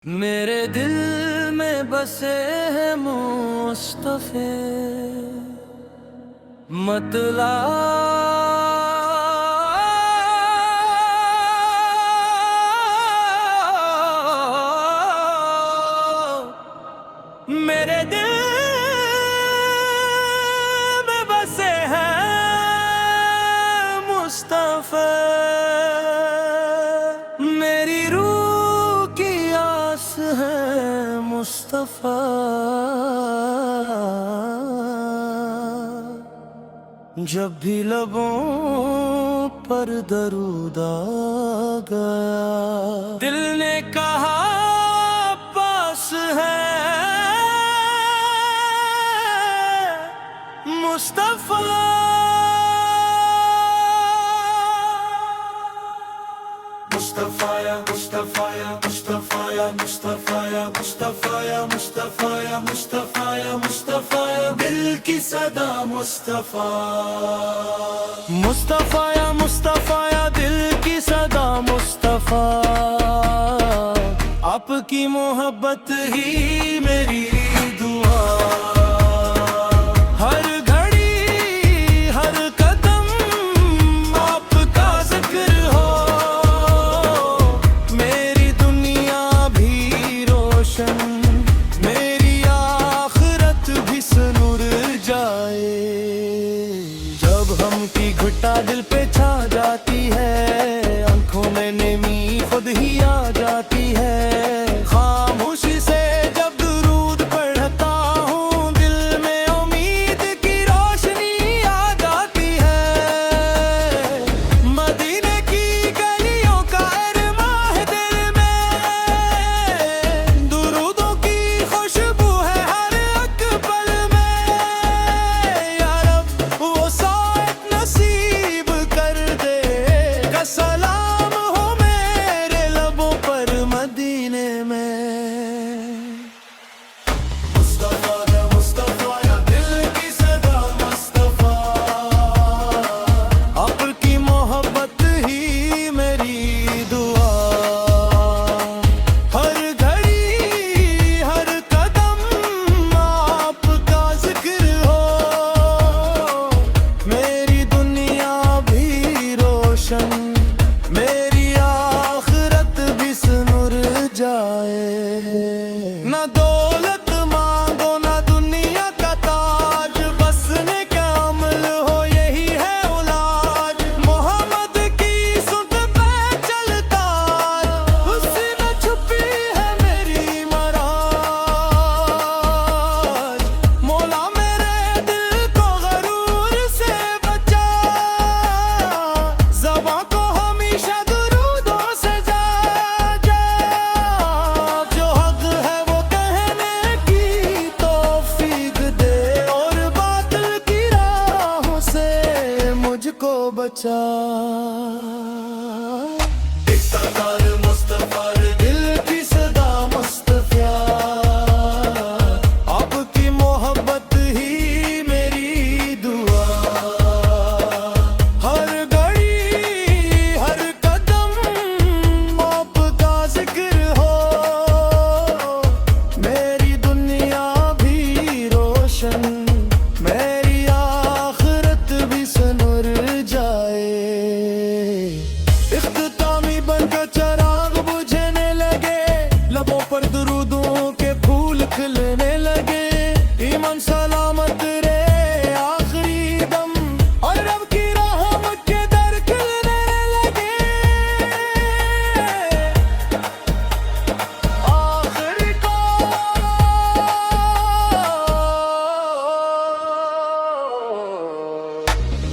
मेरे दिल में बसे हैं मुस्तफे, मतलब मेरे दिल में बसे हैं मुस्तफा। मेरी रूह की आस है मुस्तफा। जब भी लबों पर दरूद आ गया, दिल ने कहा पास है मुस्तफा। मुस्तफा या मुस्तफा या मुस्तफा या मुस्तफा या मुस्तफा या मुस्तफा या मुस्तफा या मुस्तफा या दिल की सदा मुस्तफा। मुस्तफा या मुस्तफा या दिल की सदा मुस्तफा। आपकी मोहब्बत ही मेरी दुआ। मेरी आखिरत भी सुनुर जाए। जब हम की घुटा दिल पे छा जाती है, आंखों में नेमी खुद ही आ जाती है। खामोशी से जब दुरूद पढ़ता हूँ, दिल में उम्मीद की रोशनी आ जाती है। मदीने की गलियों का अरमां है दिल में, दुरूदों की खुशबू है हर एक पल में। या रब वो साथ नसीब कर दे, का सलाम हो मेरे लबों पर मदीने में। मुस्तफा या दिल की सदा मुस्तफा। आपकी मोहब्बत ही मेरी दुआ। हर घड़ी हर कदम आपका जिक्र हो, मेरी दुनिया भी रोशन, मेरी आखिरत भी सुनुर जाए। ना दौलत मांगो ना दुनिया का ताज, बसने का अमल हो यही है औलाद। मोहम्मद की सुध पे चलता, उसी में छुपी है मेरी मराज। मौला मेरे दिल को गरूर से बचा, ज़बां को हमेशा दुरूदों से जाजा। जो हक है वो कहने की तौफीक दे, और बातिल की राहों से मुझको बचा। इफ्तिखार मुस्तफा दिल की सदा मुस्तफा। आपकी मोहब्बत ही मेरी दुआ। हर घड़ी हर कदम आपका जिक्र हो, मेरी दुनिया भी रोशन, मेरी आखिरत भी सुनुर जाए। इख्तितामी बनकर चराग बुझने लगे, लबों पर दुरूदों के फूल खिलने लगे। ईमान सलामत रे आखिरी दम, और रब की रहमत के दर खुलने लगे। आखिरी को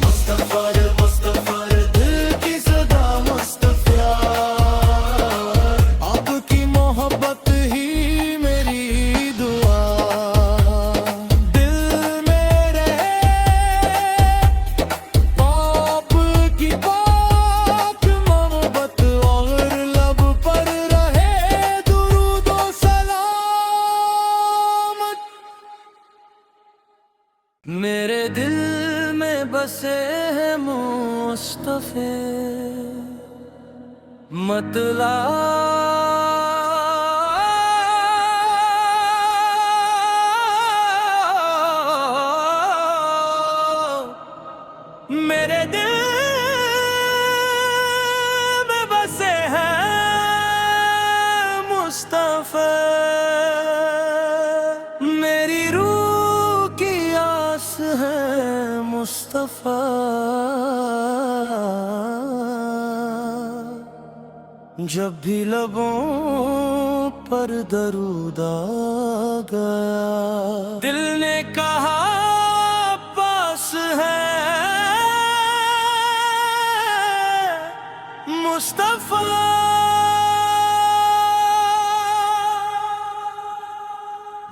मुस्तफा दिल की सदा मुस्तफा। आपकी मोहब्बत ही मेरी दुआ। दिल मेरे आपकी पाक मोहब्बत, और लब पर रहे दुरूद व सलामत। मेरे दिल में बसे हैं मुस्तफे, मतलब मुस्तफा, मेरी रूह की आस है मुस्तफा। जब भी लबों पर दरूद आ गया, दिल ने कहा पास है मुस्तफा।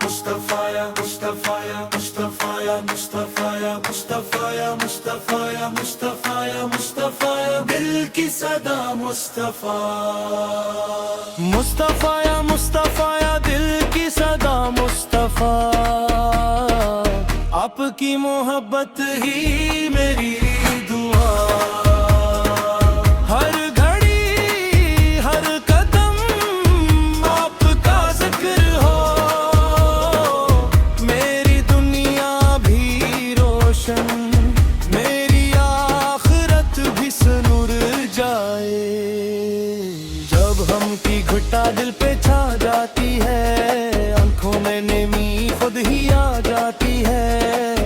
मुस्तफा या मुस्तफा या मुस्तफा या मुस्तफा या मुस्तफा या मुस्तफा या मुस्तफा या मुस्तफा या दिल की सदा मुस्तफा। मुस्तफा या मुस्तफा या दिल की सदा मुस्तफा, आपकी मोहब्बत ही मेरी दुआ। हर घड़ी हर कदम आपका जिक्र हो, मेरी दुनिया भी रोशन, मेरी आखिरत भी सुनुर जाए। जब हम की घुटा दिल पे छा जाती है, आंखों में नेमी खुद ही आ जाती है।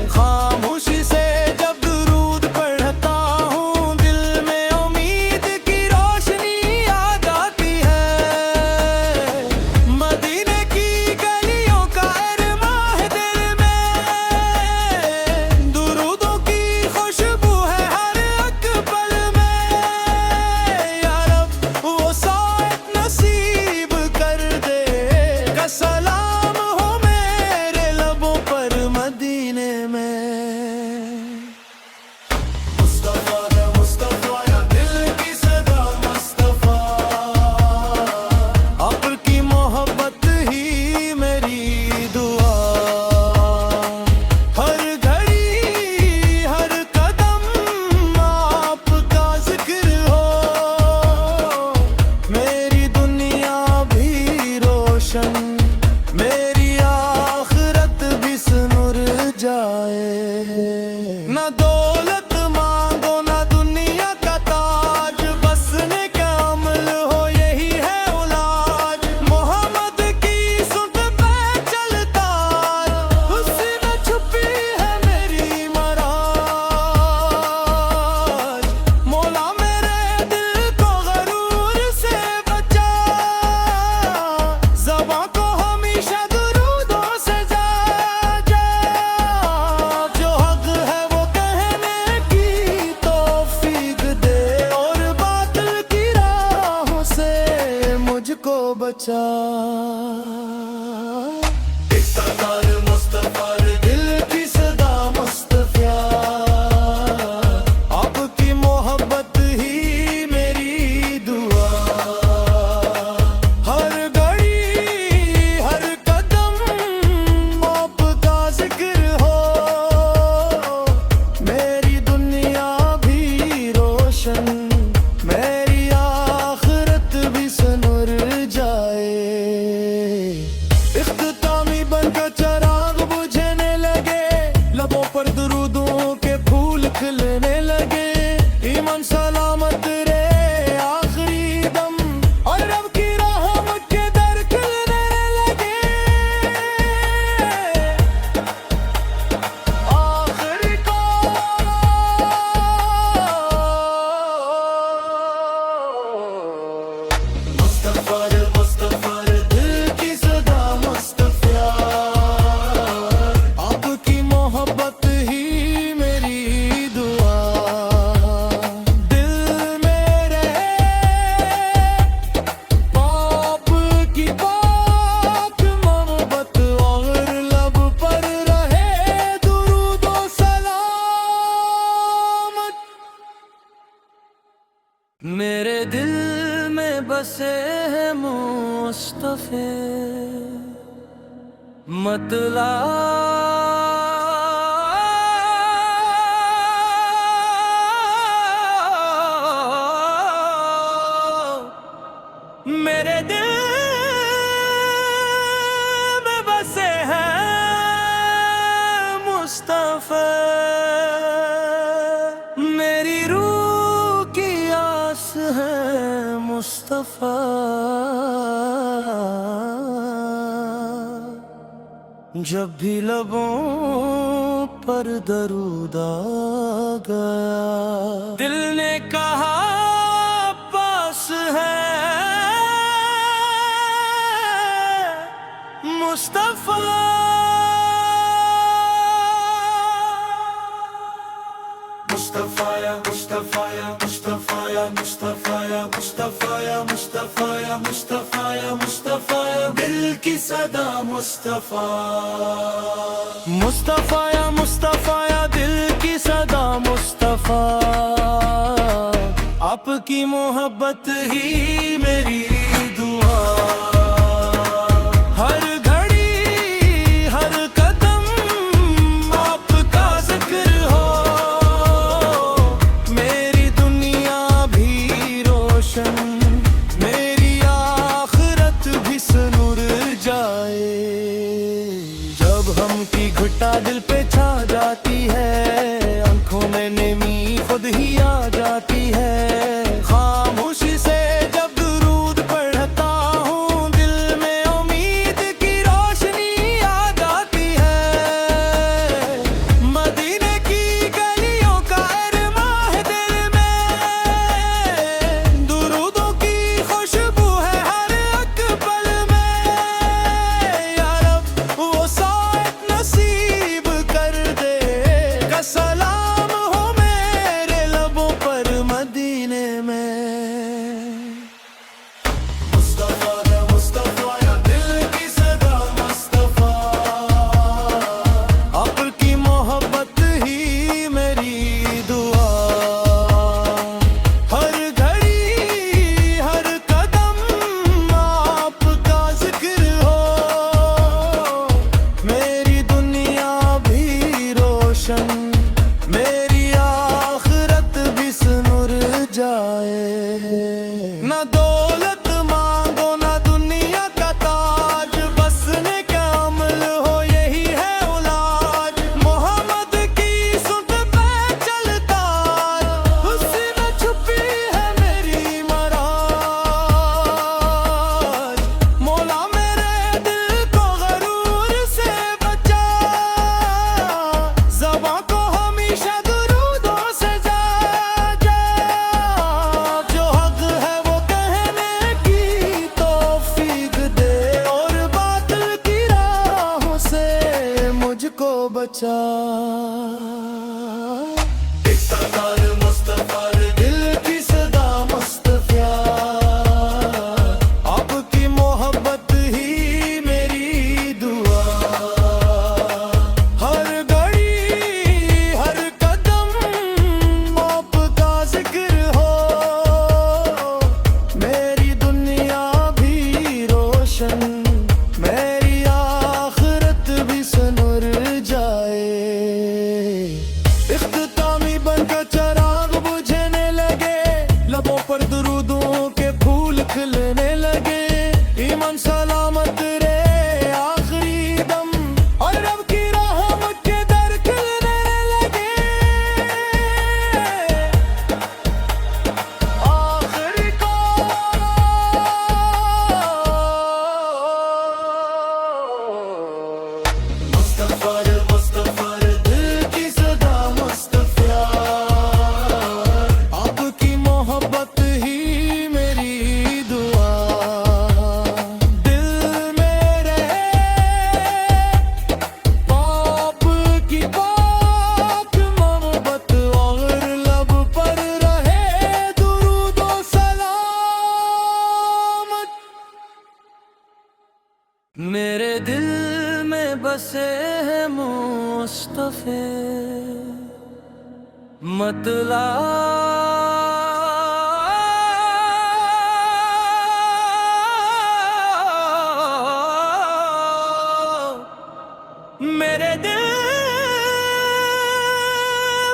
खामोशी से जब दुरूद पढ़ता हूँ, दिल में उम्मीद की रोशनी आ जाती है। मदीने की गलियों का अरमां है दिल में, दुरूदों की खुशबू है हर एक पल में। या रब वो साथ नसीब कर दे, का सलाम हो मेरे लबों पर मदीने में। मुस्तफा या दिल की सदा मुस्तफा, आपकी मोहब्बत ही मेरी दुआ। हर घड़ी हर कदम आपका जिक्र हो, मेरी दुनिया भी रोशन, मेरी आखिरत भी सुनुर जाए। ना दौलत मांगो ना दुनिया का ताज, बसने का अमल हो यही है औलाद। मोहम्मद की सुध पे चलता, उसी में छुपी है मेरी मराज। मौला मेरे दिल को गरूर से बचा, ज़बां को हमेशा दुरूदों से जाजा। जो हक है वो कहने की तौफीक दे, और बातिल की राहों से मुझको बचा। इक़्तिदार मुस्तफा दिल की सदा मुस्तफा, आपकी मोहब्बत ही मेरी दुआ। हर घड़ी हर कदम आपका जिक्र हो, मेरी दुनिया भी रोशन, मेरी आखिरत भी सुनुर जाए। इख्तितामी बनकर चराग बुझने लगे, लबों पर दुरूदों के फूल खिलने लगे। ईमान सलामत रे आखिरी दम, और रब की रहमत के दर खुलने लगे। आखिरी को मुस्तफा दिल की सदा मुस्तफा, आपकी मोहब्बत ही मेरी दुआ। दिल मेरे पाप की पाक मोहब्बत, और लब पर रहे दुरूदो सलामत। मेरे दिल में बसे हैं मुस्तफे, मतलब मेरे दिल में बसे हैं मुस्तफा, मेरी रूह की आस है मुस्तफा। जब भी लबों पर दरूद आ गया, दिल ने कहा पास है मुस्तफा। मुस्तफा या मुस्तफा या मुस्तफा या मुस्तफा या मुस्तफा या मुस्तफा या मुस्तफा या मुस्तफा या दिल की सदा मुस्तफा। मुस्तफा या मुस्तफा या दिल की सदा मुस्तफा। आपकी मोहब्बत ही मेरी दुआ। हर घड़ी हर कदम आपका जिक्र हो, मेरी दुनिया भी रोशन, मेरी आखिरत भी सुनुर जाए। जब हम की घुटा दिल पे छा जाती है, आंखों में नेमी खुद ही आ जाती है। खामोशी से जब दुरूद पढ़ता हूँ, दिल में उम्मीद की रोशनी आ जाती है। मदीने की गलियों का अरमां है दिल में, दुरूदों की खुशबू है हर एक पल में। या रब वो साथ नसीब कर दे, का सलाम हो मेरे लबों पर मदीने में। मुस्तफा या दिल की सदा मुस्तफा। आपकी मोहब्बत ही मेरी दुआ। हर घड़ी हर कदम आपका जिक्र हो, मेरी दुनिया भी रोशन, मेरी आखिरत भी सुनुर जाए। ना दौलत मांगो ना दुनिया का ताज, बसने का अमल हो यही है औलाद। मोहम्मद की सुन पे चलता, उसमें छुपी है मेरी मराज। मौला मेरे दिल को गरूर से बचा, ज़बां को हमेशा दुरूदों से जाजा। जो हक है वो कहने की तौफीक दे, और बातिल की राहों से मुझको बचा। इफ्तिखार मुस्तफा दिल की सदा मुस्तफा। आपकी मोहब्बत ही मेरी दुआ। हर घड़ी हर कदम आपका जिक्र हो, मेरी दुनिया भी रोशन, मेरी आखिरत भी सुनुर जाए। इख्तितामी बनकर चराग बुझने लगे, लबों पर दुरूदों के फूल खिलने लगे। ईमान सलामत रे आखिरी दम, और रब की रहमत के दर खुलने लगे। आखिरी को मुस्तफा दिल की सदा मुस्तफा। आपकी मोहब्बत ही मेरी दुआ। दिल में रहे पाप की पाक मोहब्बत, और लब पर रहे दुरूद और सलामत। मेरे दिल में बसे हैं मुस्तफे, मेरे दिल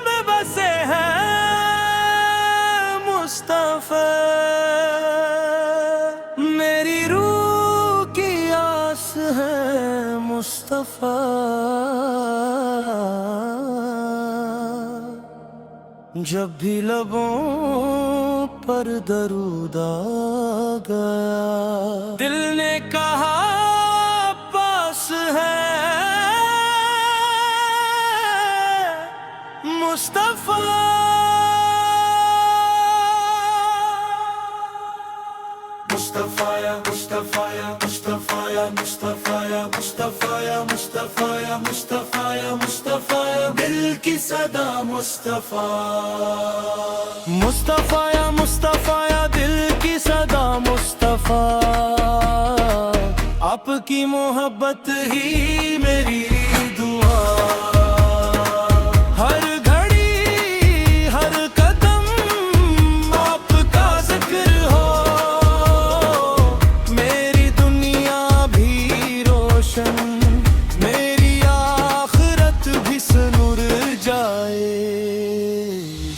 में बसे हैं मुस्तफा। मेरी रूह की आस है मुस्तफा। जब भी लबों पर दरूद आ गया, दिल ने कहा पास है मुस्तफा मुस्तफा या मुस्तफा या मुस्तफा या मुस्तफा या मुस्तफा या मुस्तफा या मुस्तफा या मुस्तफा या दिल की सदा मुस्तफा मुस्तफा या मुस्तफा या दिल की सदा मुस्तफा आपकी मोहब्बत ही मेरी दुआ हर घड़ी हर कदम आपका जिक्र हो मेरी दुनिया भी रोशन मेरी आखिरत भी सुनूर जाए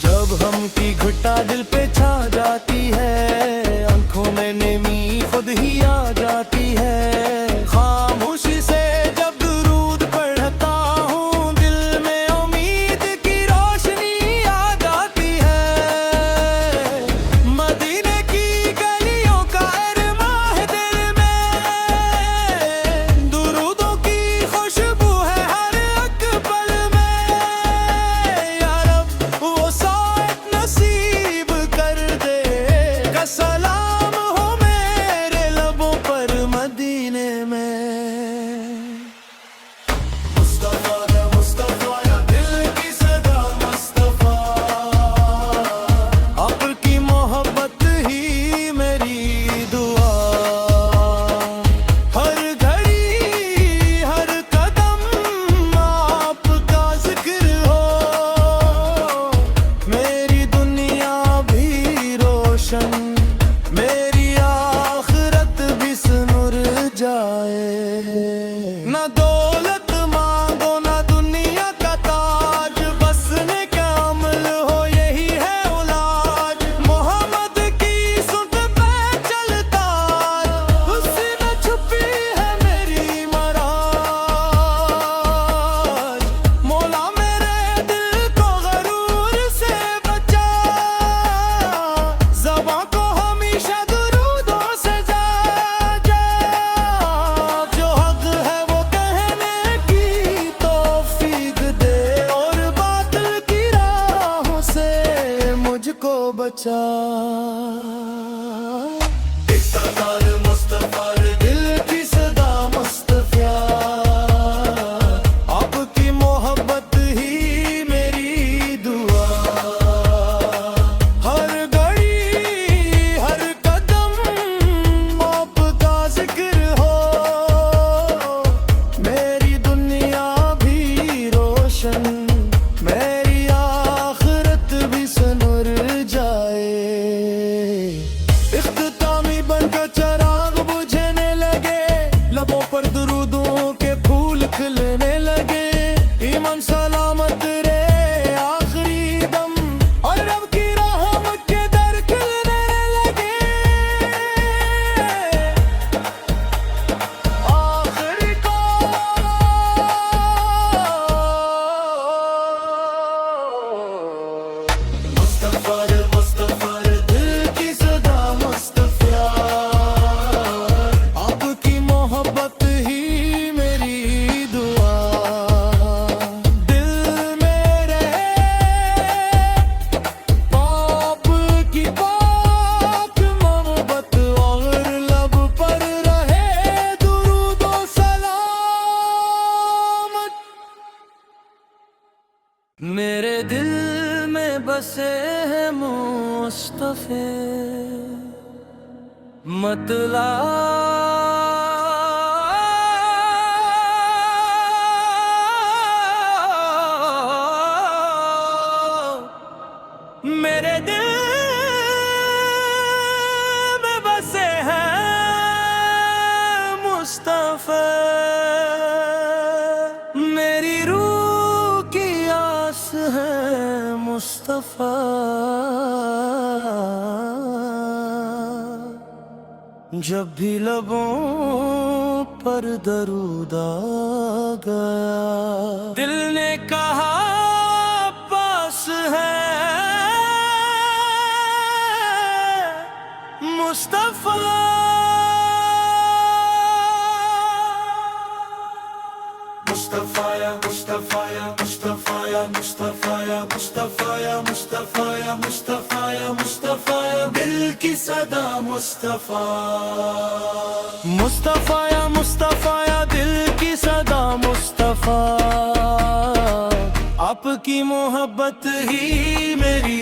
जब हम की घुटा दिल पे छा जाती है आंखों में नेमी खुद ही आ जाती है खामोशी से जब दुरूद पढ़ता हूँ दिल में उम्मीद की रोशनी आ जाती है मदीने की गलियों का अरमा है दिल में दुरूदों की खुशबू है हर एक पल में या रब वो साथ नसीब कर दे का सलाम हो मेरे लबों पर मदीने में मुस्तफा या दिल की सदा मुस्तफा आपकी मोहब्बत ही मेरी दुआ हर घड़ी हर कदम आपका जिक्र हो मेरी दुनिया भी रोशन मेरी आखिरत भी सुनुर जाए ना दौलत मांगो ना दुनिया का ताज बसने का अमल हो यही है औलाद मोहम्मद की सुन पे चलता उसी में छुपी है मेरी मराज मौला मेरे दिल को गरूर से बचा ज़बां को हमेशा दुरूदों से जाजा जो हक है वो कहने की तौफीक दे और बातिल की राहों से मुझको बचा इक़्तिदार मुस्तफा दिल की सदा मुस्तफा आपकी मोहब्बत ही मेरी दुआ हर घड़ी हर कदम आपका जिक्र हो मेरी दुनिया भी रोशन मेरी आखिरत भी सुनुर जाए इख्तितामी बनकर चराग बुझने लगे लबों पर दुरूदों के फूल खिलने लगे ईमान सलामत रे आखिरी दम और रब की रहमत के दर खुलने लगे आखिरी को मुस्तफा दिल की सदा मुस्तफा आपकी मोहब्बत ही मेरी दुआ दिल मेरे पाप की पाक मोहब्बत और लब पर रहे दुरूदो सलामत मेरे दिल में बसे हैं मुस्तफे मतला मेरे दिल में बसे हैं मुस्तफा मेरी रूह की आस है मुस्तफा जब भी लबों पर दरूद आ गया दिल ने कहा पास है मुस्तफा मुस्तफाया मुस्तफाया मुस्तफाया मुस्तफाया मुस्तफाया मुस्तफाया मुस्तफाया मुस्तफाया दिल की सदा मुस्तफा मुस्तफाया मुस्तफाया दिल की सदा मुस्तफा आपकी मोहब्बत ही मेरी